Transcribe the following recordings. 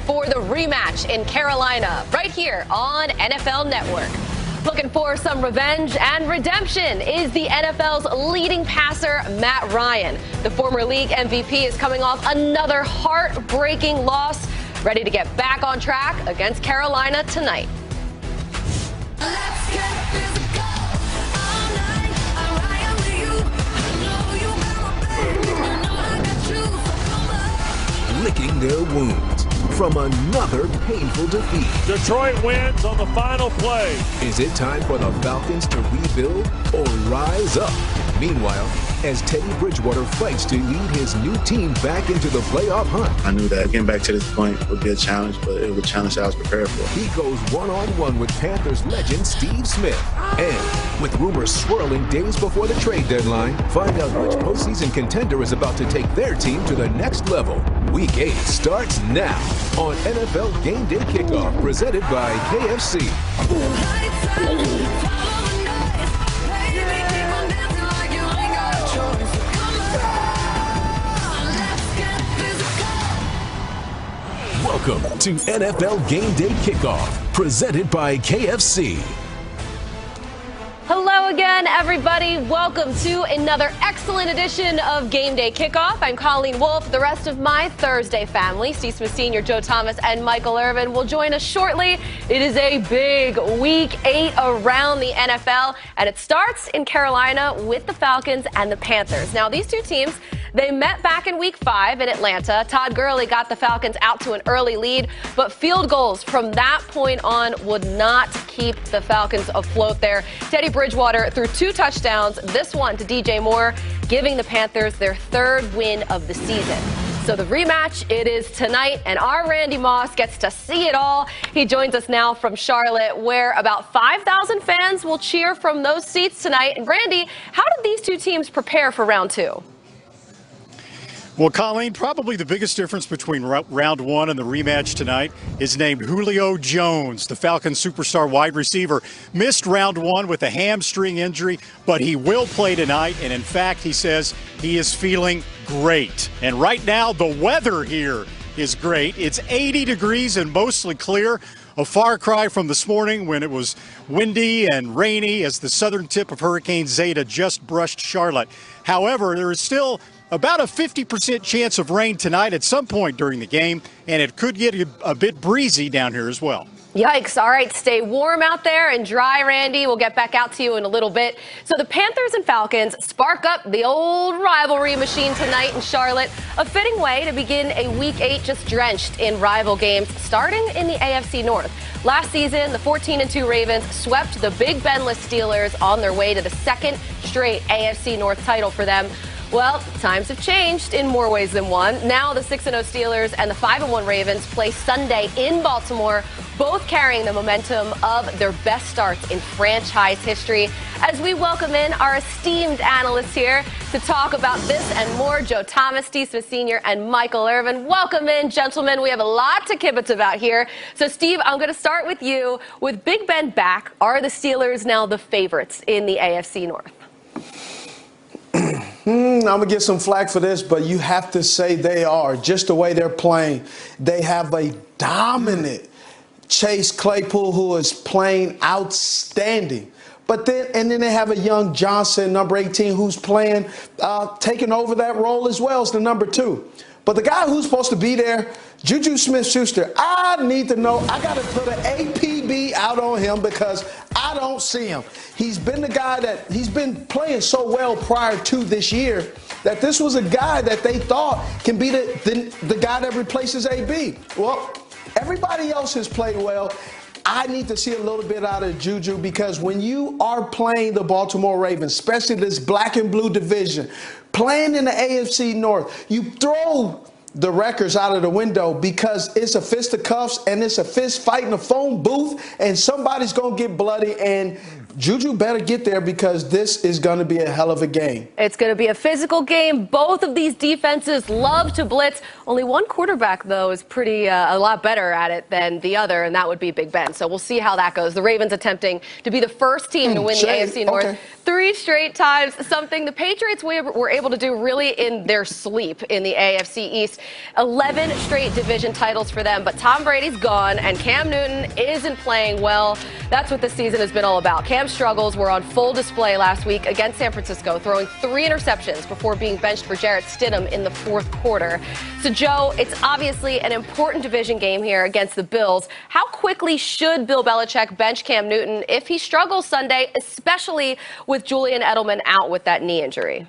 for the rematch in Carolina, right here on NFL Network. Looking for some revenge and redemption is the NFL's leading passer, Matt Ryan. The former league MVP is coming off another heartbreaking loss, ready to get back on track against Carolina tonight. Licking their wounds from another painful defeat. Detroit wins on the final play. Is it time for the Falcons to rebuild or rise up? Meanwhile, as Teddy Bridgewater fights to lead his new team back into the playoff hunt. I knew that getting back to this point would be a challenge, but it was a challenge I was prepared for. He goes one-on-one with Panthers legend Steve Smith. And with rumors swirling days before the trade deadline, find out which postseason contender is about to take their team to the next level. Week 8 starts now on NFL Game Day Kickoff, presented by KFC. Welcome to NFL Game Day Kickoff, presented by KFC. Hello again, everybody. Welcome to another excellent edition of Game Day Kickoff. I'm Colleen Wolfe. The rest of my Thursday family, Steve Smith Sr., Joe Thomas, and Michael Irvin, will join us shortly. It is a big Week 8 around the NFL, and it starts in Carolina with the Falcons and the Panthers. Now, these two teams, they met back in Week 5 in Atlanta. Todd Gurley got the Falcons out to an early lead, but field goals from that point on would not keep the Falcons afloat there. Teddy Bridgewater threw 2 touchdowns, this one to DJ Moore, giving the Panthers their 3rd win of the season. So the rematch, it is tonight, and our Randy Moss gets to see it all. He joins us now from Charlotte, where about 5,000 fans will cheer from those seats tonight. And Randy, how did these two teams prepare for round 2? Well, Colleen, probably the biggest difference between round 1 and the rematch tonight is named Julio Jones, the Falcons superstar wide receiver. Missed round 1 with a hamstring injury, but he will play tonight. And in fact, he says he is feeling great. And right now, the weather here is great. It's 80 degrees and mostly clear. A far cry from this morning when it was windy and rainy as the southern tip of Hurricane Zeta just brushed Charlotte. However, there is still about a 50% chance of rain tonight at some point during the game, and it could get a bit breezy down here as well. Yikes. All right, stay warm out there and dry, Randy. We'll get back out to you in a little bit. So the Panthers and Falcons spark up the old rivalry machine tonight in Charlotte. A fitting way to begin a Week 8 just drenched in rival games, starting in the AFC North. Last season, the 14-2 Ravens swept the Big Benless Steelers on their way to the 2nd straight AFC North title for them. Well, times have changed in more ways than one. Now the 6-0 Steelers and the 5-1 Ravens play Sunday in Baltimore, both carrying the momentum of their best starts in franchise history. As we welcome in our esteemed analysts here to talk about this and more, Joe Thomas, Steve Smith Sr., and Michael Irvin. Welcome in, gentlemen. We have a lot to kibitz about here. So, Steve, I'm going to start with you. With Big Ben back, are the Steelers now the favorites in the AFC North? I'm going to get some flack for this, but you have to say they are. Just the way they're playing. They have a dominant Chase Claypool who is playing outstanding. But then they have a young Johnson, number 18, who's playing, taking over that role as well as the number 2. But the guy who's supposed to be there, Juju Smith-Schuster, I need to know. I got to put an APB out on him because I don't see him. He's been the guy that he's been playing so well prior to this year that this was a guy that they thought can be the guy that replaces AB. Well, everybody else has played well. I need to see a little bit out of Juju because when you are playing the Baltimore Ravens, especially this black and blue division, playing in the AFC North, you throw the records out of the window because it's a fisticuffs and it's a fist fight in a phone booth and somebody's going to get bloody and Juju better get there because this is going to be a hell of a game. It's going to be a physical game. Both of these defenses love to blitz. Only one quarterback, though, is a lot better at it than the other, and that would be Big Ben. So we'll see how that goes. The Ravens attempting to be the first team to win the AFC North 3 straight times, something the Patriots were able to do really in their sleep in the AFC East. 11 straight division titles for them, but Tom Brady's gone, and Cam Newton isn't playing well. That's what this season has been all about. Cam's struggles were on full display last week against San Francisco, throwing 3 interceptions before being benched for Jarrett Stidham in the fourth quarter. So, Joe, it's obviously an important division game here against the Bills. How quickly should Bill Belichick bench Cam Newton if he struggles Sunday, especially with Julian Edelman out with that knee injury?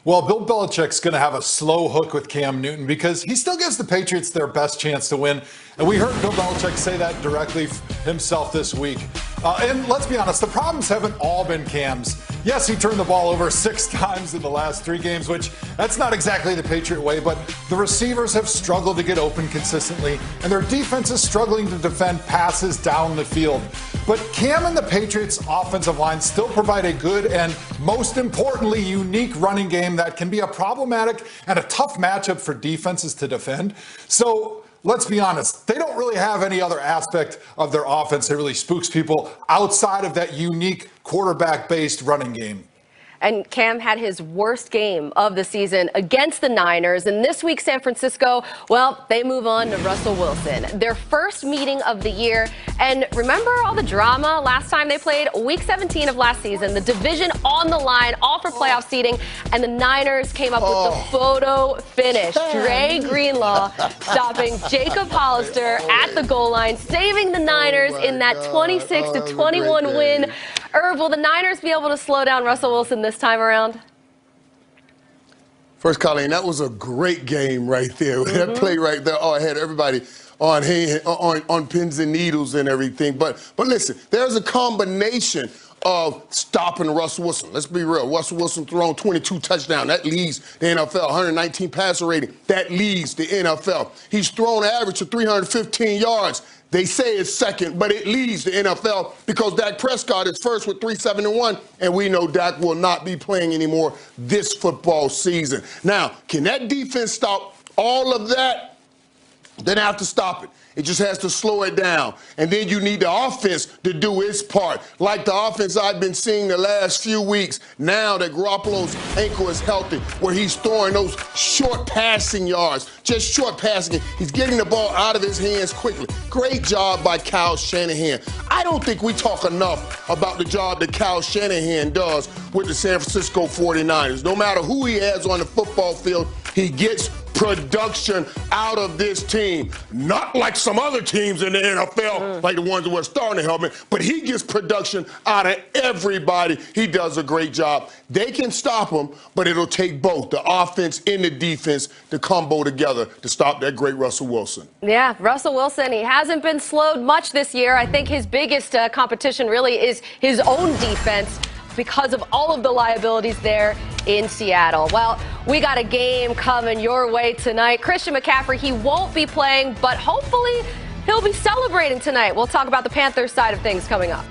Well, Bill Belichick's going to have a slow hook with Cam Newton because he still gives the Patriots their best chance to win. And we heard Bill Belichick say that directly himself this week. And let's be honest, the problems haven't all been Cam's. Yes, he turned the ball over 6 times in the last 3 games, which that's not exactly the Patriot way, but the receivers have struggled to get open consistently, and their defense is struggling to defend passes down the field. But Cam and the Patriots' offensive line still provide a good and, most importantly, unique running game that can be a problematic and a tough matchup for defenses to defend. So let's be honest, they don't really have any other aspect of their offense that really spooks people outside of that unique quarterback-based running game. And Cam had his worst game of the season against the Niners. And this week, San Francisco, well, they move on to Russell Wilson. Their first meeting of the year. And remember all the drama last time they played? Week 17 of last season, the division on the line, all for playoff seeding. And the Niners came up with the photo finish. Dre Greenlaw stopping Jacob Hollister at the goal line, saving the Niners in that 26-21 win. Irv, will the Niners be able to slow down Russell Wilson this time around? First, Colleen, that was a great game right there. That play right there, I had everybody on pins and needles and everything. But listen, there's a combination of stopping Russell Wilson. Let's be real. Russell Wilson thrown 22 touchdowns. That leads the NFL. 119 passer rating. That leads the NFL. He's thrown an average of 315 yards. They say it's second, but it leads the NFL because Dak Prescott is first with 371, and we know Dak will not be playing anymore this football season. Now, can that defense stop all of that? Then have to stop it. It just has to slow it down. And then you need the offense to do its part. Like the offense I've been seeing the last few weeks, now that Garoppolo's ankle is healthy, where he's throwing those short passing yards, just short passing. He's getting the ball out of his hands quickly. Great job by Kyle Shanahan. I don't think we talk enough about the job that Kyle Shanahan does with the San Francisco 49ers. No matter who he has on the football field, he gets production out of this team. Not like some other teams in the NFL, like the ones that were starting to help me, but he gets production out of everybody. He does a great job. They can stop him, but it'll take both, the offense and the defense, to combo together to stop that great Russell Wilson. Yeah, Russell Wilson, he hasn't been slowed much this year. I think his biggest competition really is his own defense, because of all of the liabilities there in Seattle. Well, we got a game coming your way tonight. Christian McCaffrey, he won't be playing, but hopefully he'll be celebrating tonight. We'll talk about the Panthers side of things coming up.